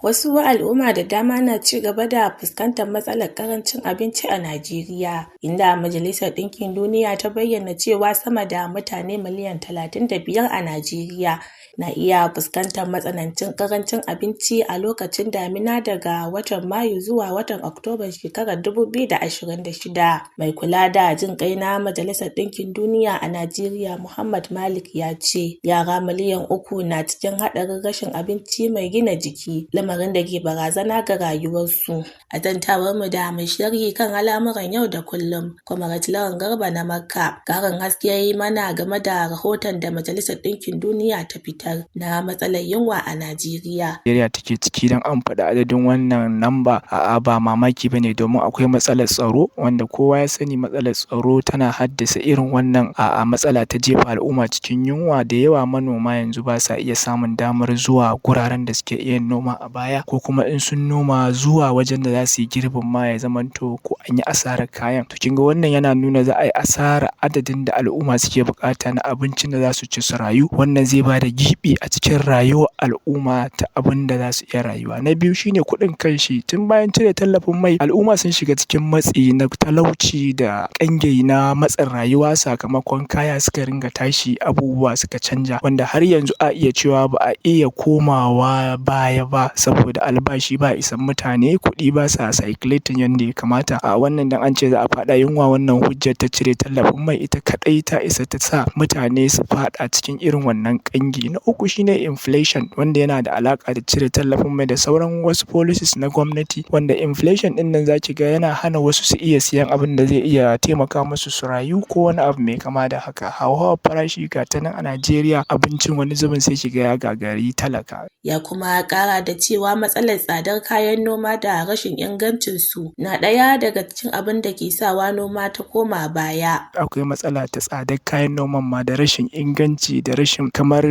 Wasu al'umma da dama na ci gaba da fuskantar matsalar ƙarancin abinci a Najeriya, inda Majalisar Ɗinkin Duniya ta bayyana cewa sama da mutane miliyan 35 a Najeriya na iya fuskantar matsanancin ƙarancin abinci a lokacin damina daga watan Mayu zuwa watan Oktoban shekarar 2026. Mai kula da jin ƙai na Majalisar Ɗinkin Duniya a Najeriya, Muhammad Malik, ya ce yara miliyan 3 na cikin haɗarin rashin abinci mai gina jiki, lamarin da ke barazana ga rayuwarsu. A zantawarmu da mai sharhi kan al'amuran yau da kullum, Comrade Lawan Garba na Makka, ƙarin haske ya yi mana game da rahoton da Majalisar Ɗinkin Duniya ta fitar na matsalar yunwa a Najeriya. Najeriya take ciki don an faɗi adadin wannan namba ba mamaki bane, domin akwai matsalar tsaro wanda kowa ya sani matsalar tsaro tana haddasa irin wannan matsala ta jefa al'umma cikin yunwa. Da yawa manoma yanzu ba sa iya samun damar zuwa guraren da suke iya noma a baya, ko kuma in sun noma zuwa wajen da za su yi girbin ma ya zamanto ko an yi asarar kayan. To kinga wannan yana nuna za a yi asarar adadin da al'umma suke buƙata na abincin da za su ci su rayu. Wannan zai bada gibi a cikin rayuwar al'umma ta abin da za su iya rayuwa. Na biyu shine kuɗin kanshi. Tun bayan cire tallafin mai, al'umma sun shiga cikin matsi na talauci da ƙangi na matsin rayuwa sakamakon kaya suka ringa tashi, abubuwa suka canja, wanda har yanzu a iya cewa ba a iya komawa baya ba, saboda albashi ba isan mutane, kuɗi ba sa circulating yanda ya kamata. A wannan dan an ce za a faɗa yunwa, wannan hujjar ta cire tallafin mai ita kaɗai ta isa ta sa mutane su faɗa cikin irin wannan ƙangi. Na uku shine inflation, wanda yana da alaƙa da cire tallafin mai da sauran wasu policies na gwamnati, wanda inflation ɗin nan zaki ga yana hana wasu su iya siyan abin da zai iya taimaka musu su rayu ko wani abu mai kama da haka. Hauhawar farashi ga ta nan a Najeriya, abincin wani zubin sai ki ga ya gagari talaka. Ya kuma ƙara da cewa matsalar tsadar kayan noma da rashin ingancin su na ɗaya daga cikin abin da ke sawa noma ta koma baya. Akwai matsala ta tsadar kayan noman ma, da rashin inganci, da rashin kamar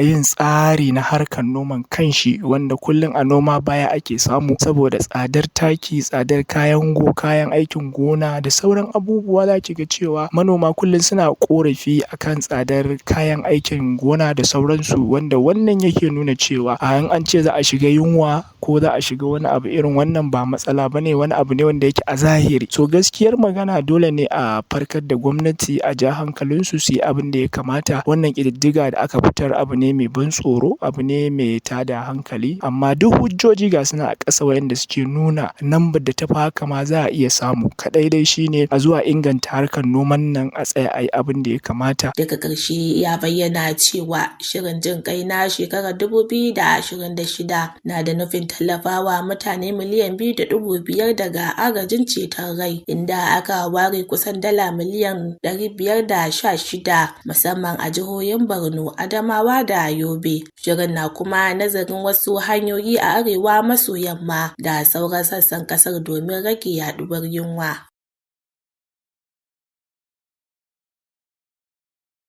yin tsari na harkar noman kanshi, wanda kullum a noma baya ake samu saboda tsadar taki, tsadar kayan aikin gona da sauran abubuwa. Za ki ga cewa manoma kullum suna ƙorafi akan tsadar kayan aikin gona da sauransu, wanda wannan yake nuna cewa in an ce za a shiga yunwa ko za a shiga wani abu irin wannan ba matsala bane, wani abu ne wanda yake a zahiri. So gaskiyar magana, dole ne a farkar da gwamnati, a ja hankalinsu su yi abin da ya kamata. Wannan ƙididdiga da aka fitar abu ne mai ban tsoro, abu ne mai tada hankali, amma duk hujjoji ga suna a ƙasa wayanda suke nuna lambar da ta fi haka ma za a iya samu. Kaɗai dai shine a zuwa inganta harkar noman nan, a tsaya a yi abin da ya kamata. Daga ƙarshe ya bayyana cewa shirin jin ƙai na shekarar 2026 na da nufin tallafawa mutane miliyan 2.5 daga agajin ceton rai, inda aka ware kusan dala miliyan 516 musamman a jihohin Borno, Adamawa da Yobe. Shirin na kuma nazarin wasu hanyoyi a arewa maso yamma da sauran sassan ƙasar domin rage yaɗuwar yunwa.